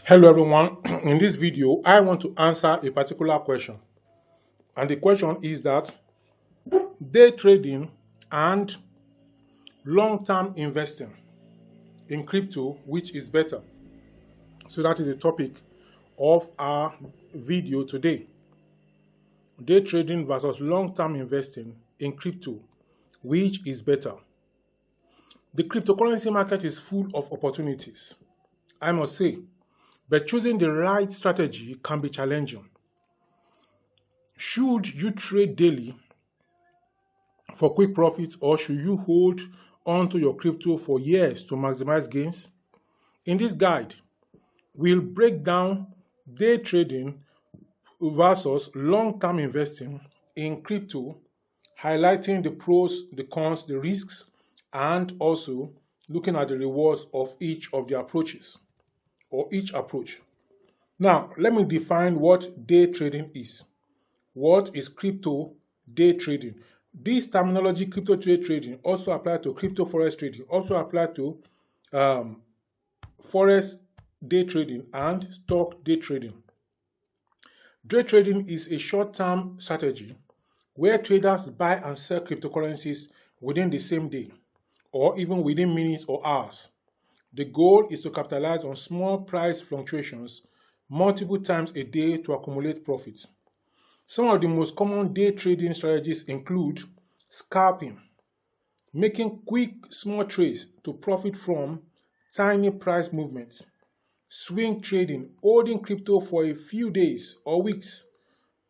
Hello everyone. In this video, I want to answer a particular question. And the question is that day trading and long-term investing in crypto, which is better? So that is the topic of our video today. Day trading versus long-term investing in crypto, which is better? The cryptocurrency market is full of opportunities, I must say, but choosing the right strategy can be challenging. Should you trade daily for quick profits, or should you hold onto your crypto for years to maximize gains? In this guide, we'll break down day trading versus long-term investing in crypto, highlighting the pros, the cons, the risks, and also looking at the rewards of each of the approaches or each approach. Now, let me define what day trading is. What is crypto day trading? This terminology, crypto day trading, also apply to crypto forex trading, also apply to forex day trading and stock day trading. Day trading is a short-term strategy where traders buy and sell cryptocurrencies within the same day or even within minutes or hours. The goal is to capitalize on small price fluctuations multiple times a day to accumulate profits. Some of the most common day trading strategies include scalping, making quick small trades to profit from tiny price movements; swing trading, holding crypto for a few days or weeks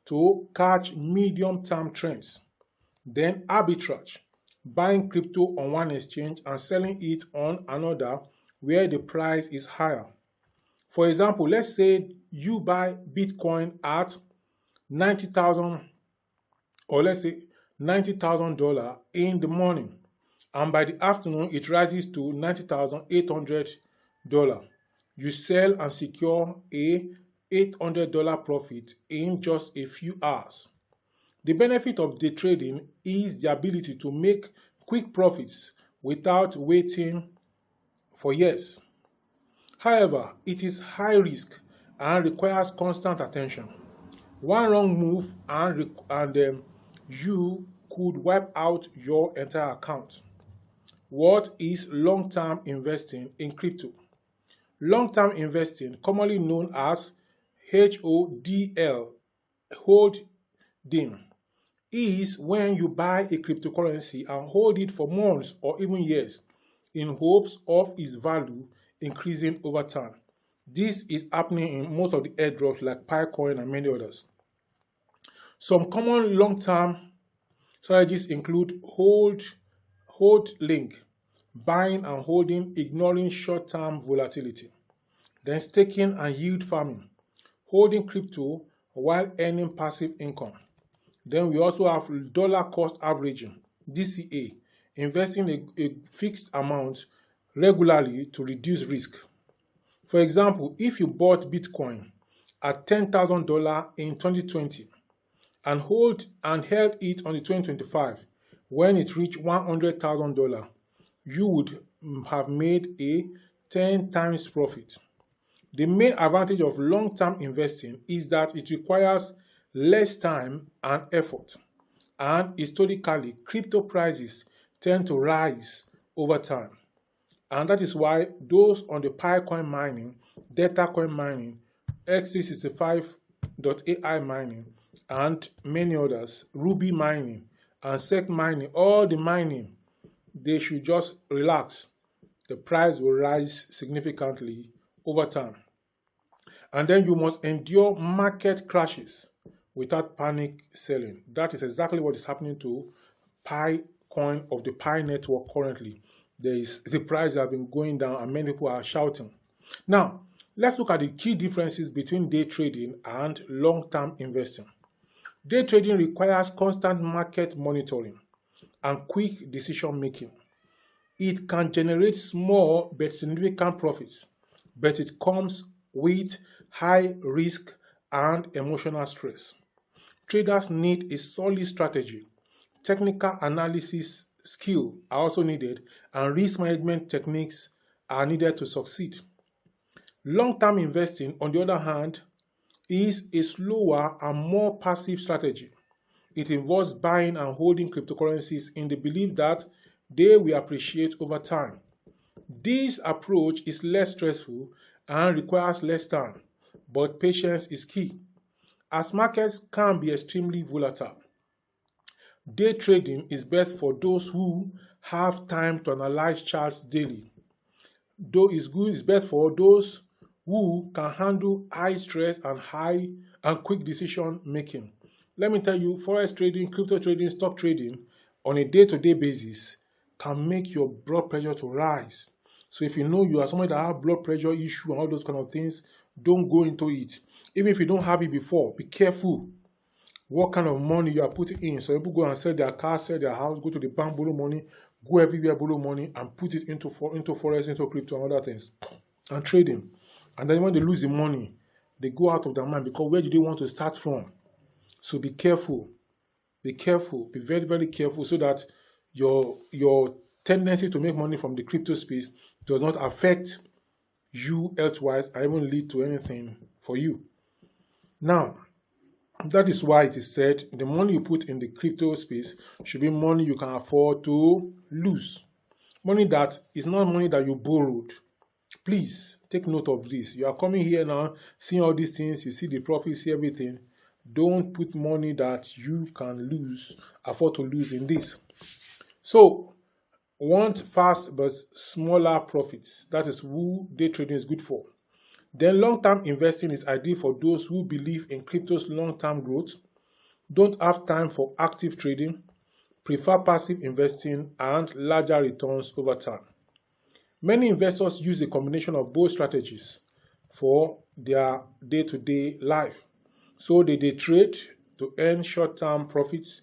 to catch medium-term trends; then arbitrage, buying crypto on one exchange and selling it on another where the price is higher. For example, let's say you buy Bitcoin at 90,000, or let's say $90,000 in the morning, and by the afternoon it rises to $90,800. You sell and secure a $800 profit in just a few hours. The benefit of day trading is the ability to make quick profits without waiting for years. However, it is high risk and requires constant attention. One wrong move and you could wipe out your entire account. What is long-term investing in crypto? Long-term investing, commonly known as HODL, holding, is when you buy a cryptocurrency and hold it for months or even years in hopes of its value increasing over time. This is happening in most of the airdrops like Picoin and many others. Some common long-term strategies include holding, buying and holding, ignoring short-term volatility; then staking and yield farming, holding crypto while earning passive income. Then we also have dollar cost averaging, DCA, investing a fixed amount regularly to reduce risk. For example, if you bought Bitcoin at $10,000 in 2020 and held it until 2025, when it reached $100,000, you would have made a 10 times profit. The main advantage of long-term investing is that it requires less time and effort, and historically, crypto prices tend to rise over time. And that is why those on the Picoin mining, Datacoin mining, XC65.ai mining, and many others, Ruby mining, and SEC mining, all the mining, they should just relax. The price will rise significantly over time. And then you must endure market crashes without panic selling. That is exactly what is happening to Picoin of the Pi network currently. The price has been going down and many people are shouting. Now, let's look at the key differences between day trading and long-term investing. Day trading requires constant market monitoring and quick decision making. It can generate small but significant profits, but it comes with high risk and emotional stress. Traders need a solid strategy. Technical analysis skill are also needed, and risk management techniques are needed to succeed. Long-term investing, on the other hand, is a slower and more passive strategy. It involves buying and holding cryptocurrencies in the belief that they will appreciate over time. This approach is less stressful and requires less time, but patience is key, as markets can be extremely volatile. Day trading is best for those who have time to analyze charts daily. Though it's best for those who can handle high stress and quick decision making. Let me tell you, forex trading, crypto trading, stock trading on a day-to-day basis can make your blood pressure to rise. So if you know you are somebody that have blood pressure issue and all those kind of things, don't go into it. Even if you don't have it before, be careful what kind of money you are putting in. So people go and sell their car, sell their house, go to the bank, borrow money, go everywhere, borrow money, and put it into forex, into crypto and other things, and trading. And then when they lose the money, they go out of their mind, because where do they want to start from? So be careful. Be careful. Be very, very careful, so that your tendency to make money from the crypto space does not affect you elsewise and even lead to anything for you. Now, that is why it is said the money you put in the crypto space should be money you can afford to lose. Money that is not money that you borrowed. Please take note of this. You are coming here now, seeing all these things, you see the profits, see everything. Don't put money that you can afford to lose in this. So, want fast but smaller profits. That is who day trading is good for. Then long-term investing is ideal for those who believe in crypto's long-term growth, don't have time for active trading, prefer passive investing, and larger returns over time. Many investors use a combination of both strategies for their day-to-day life. So they day trade to earn short-term profits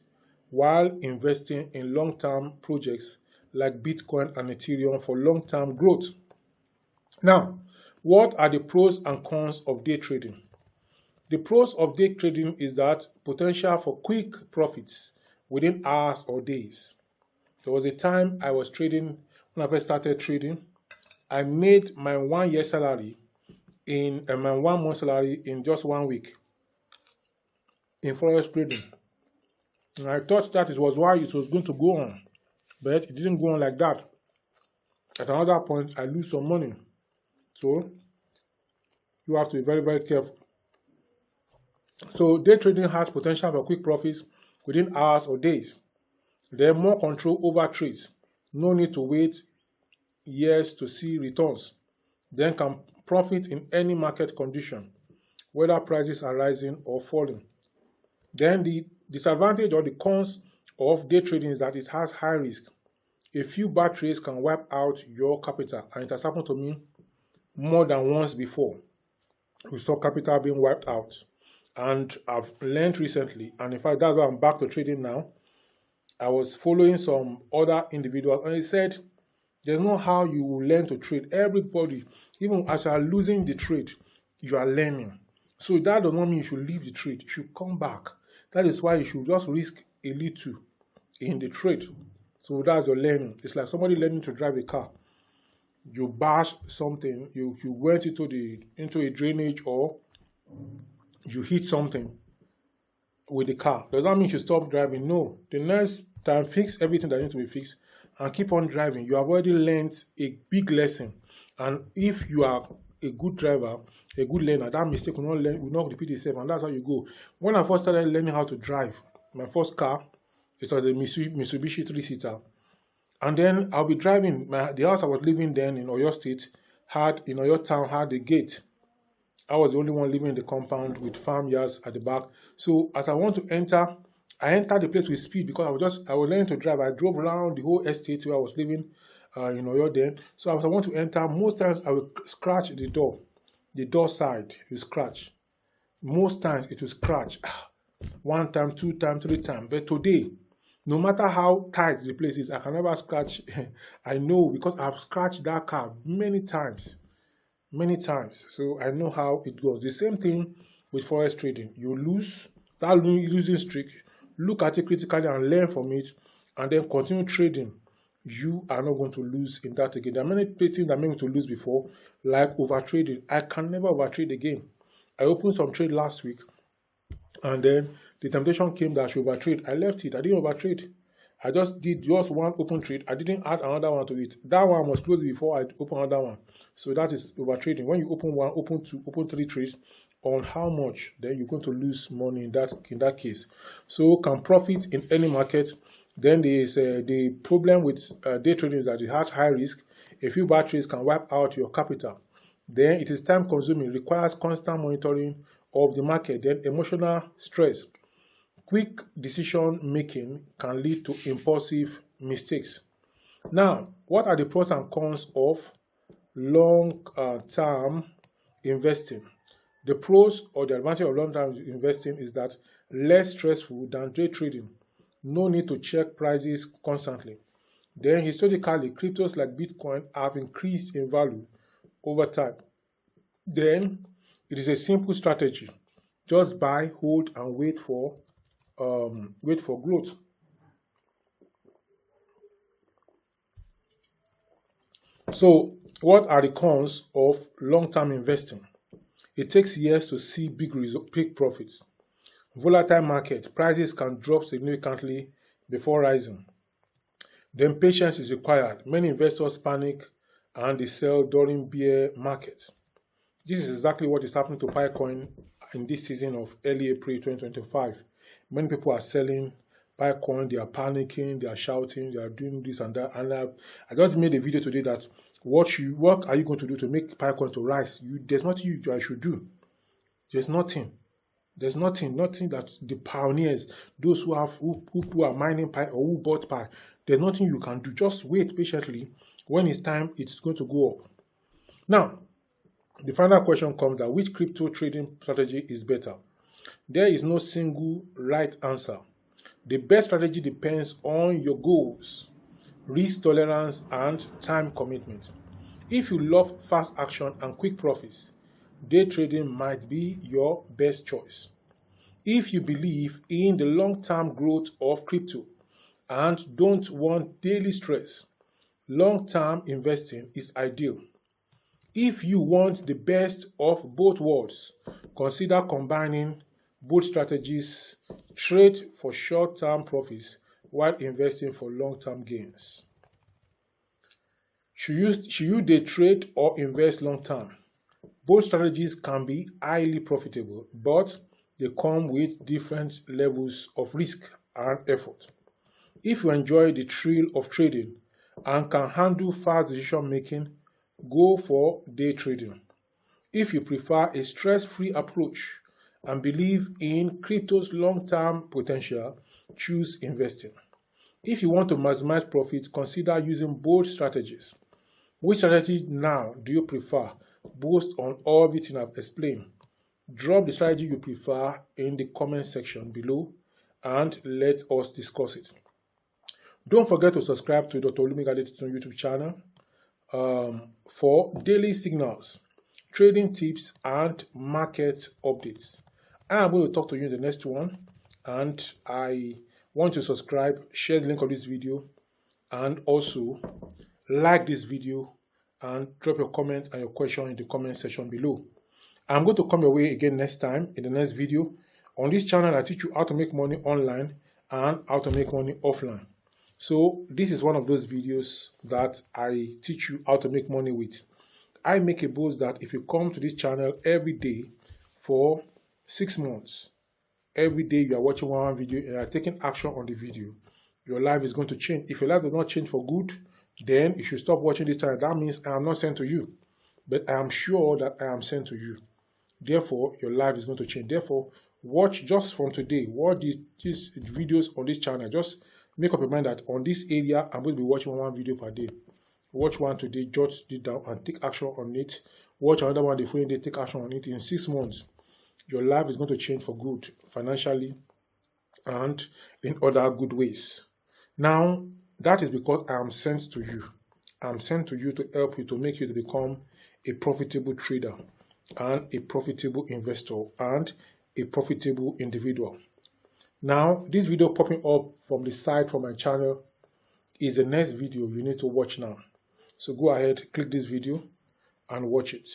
while investing in long-term projects like Bitcoin and Ethereum for long-term growth. Now, what are the pros and cons of day trading? The pros of day trading is that potential for quick profits within hours or days. There was a time I was trading, when I first started trading, I made my 1 year salary in my 1 month salary in just 1 week in forex trading. And I thought that was why it was going to go on, but it didn't go on like that. At another point, I lose some money. So you have to be very, very careful. So day trading has potential for quick profits within hours or days. There are more control over trades. No need to wait years to see returns. Then can profit in any market condition, whether prices are rising or falling. Then the disadvantage or the cons of day trading is that it has high risk. A few bad trades can wipe out your capital, and it has happened to me more than once before. We saw capital being wiped out, and I've learned recently, and in fact that's why I'm back to trading now. I was following some other individuals, and he said there's no how you will learn to trade. Everybody, even as you are losing the trade, you are learning. So that does not mean you should leave the trade. You should come back. That is why you should just risk a little in the trade. So that's your learning. It's like somebody learning to drive a car. You bash something, you went into a drainage, or you hit something with the car. Does that mean you stop driving? No. The next time, fix everything that needs to be fixed and keep on driving. You have already learned a big lesson. And if you are a good driver, a good learner, that mistake will not repeat itself, and that's how you go. When I first started learning how to drive, my first car, it was a Mitsubishi 3-seater. And then I'll be driving. The house I was living then in Oyo State in Oyo Town had a gate. I was the only one living in the compound with farmyards at the back. So as I want to enter, I entered the place with speed because I was learning to drive. I drove around the whole estate where I was living in Oyo then. So as I want to enter, most times I will scratch the door side will scratch. Most times it will scratch. 1 time, 2 times, 3 times. But today, no matter how tight the place is, I can never scratch. I know, because I've scratched that car many times. So I know how it goes. The same thing with forex trading. You lose that losing streak, look at it critically and learn from it, and then continue trading you are not going to lose in that again. There are many things that made me to lose before, like overtrading. I can never overtrade again. I opened some trade last week, and then the temptation came that I should overtrade. I left it. I didn't overtrade. I just did just one open trade. I didn't add another one to it. That one was closed before I open another one. So that is overtrading. When you open one, open two, open three trades, on how much, then you're going to lose money in that case. So can profit in any market. Then there is the problem with day trading is that it has high risk. A few bad trades can wipe out your capital. Then it is time consuming, requires constant monitoring of the market. Then emotional stress. Quick decision making can lead to impulsive mistakes. Now, what are the pros and cons of long-term investing? The pros or the advantage of long-term investing is that less stressful than day trading. No need to check prices constantly. Then historically, cryptos like Bitcoin have increased in value over time. Then it is a simple strategy. Just buy, hold, and wait for growth. So, what are the cons of long-term investing? It takes years to see big profits. Volatile market, prices can drop significantly before rising. Then patience is required. Many investors panic and they sell during bear markets. This is exactly what is happening to Picoin in this season of early April 2025. Many people are selling Picoin, they are panicking, they are shouting, they are doing this and that. And I just made a video today that what are you going to do to make Picoin to rise? There's nothing you should do. There's nothing. There's nothing that the pioneers, those who are mining Pi or who bought Pi, there's nothing you can do. Just wait patiently. When it's time, it's going to go up. Now, the final question comes that which crypto trading strategy is better? There is no single right answer. The best strategy depends on your goals, risk tolerance, and time commitment. If you love fast action and quick profits, day trading might be your best choice. If you believe in the long-term growth of crypto and don't want daily stress, long-term investing is ideal. If you want the best of both worlds, consider combining both strategies. Trade for short-term profits while investing for long-term gains. Should you day trade or invest long-term? Both strategies can be highly profitable, but they come with different levels of risk and effort. If you enjoy the thrill of trading and can handle fast decision making, go for day trading. If you prefer a stress-free approach and believe in crypto's long-term potential, choose investing. If you want to maximize profits, consider using both strategies. Which strategy now do you prefer based on everything I've explained? Drop the strategy you prefer in the comment section below and let us discuss it. Don't forget to subscribe to Dr. Olumide Adetutu YouTube channel for daily signals, trading tips, and market updates. I am going to talk to you in the next one, and I want to subscribe, share the link of this video, and also like this video and drop your comment and your question in the comment section below. I'm going to come your way again next time in the next video. On this channel, I teach you how to make money online and how to make money offline. So this is one of those videos that I teach you how to make money with. I make a boast that if you come to this channel every day for 6 months, every day you are watching one video and you are taking action on the video, your life is going to change. If your life does not change for good, then you should stop watching this channel. That means I am not sent to you, but I am sure that I am sent to you. Therefore, your life is going to change. Therefore, watch just from today. Watch these videos on this channel. Just make up your mind that on this area, I'm going to be watching one video per day. Watch one today, jot it down, and take action on it. Watch another one the following day, take action on it. In 6 months, your life is going to change for good, financially and in other good ways. Now, that is because I am sent to you. I am sent to you to help you, to make you to become a profitable trader and a profitable investor and a profitable individual. Now, this video popping up from the side from my channel is the next video you need to watch now. So go ahead, click this video and watch it.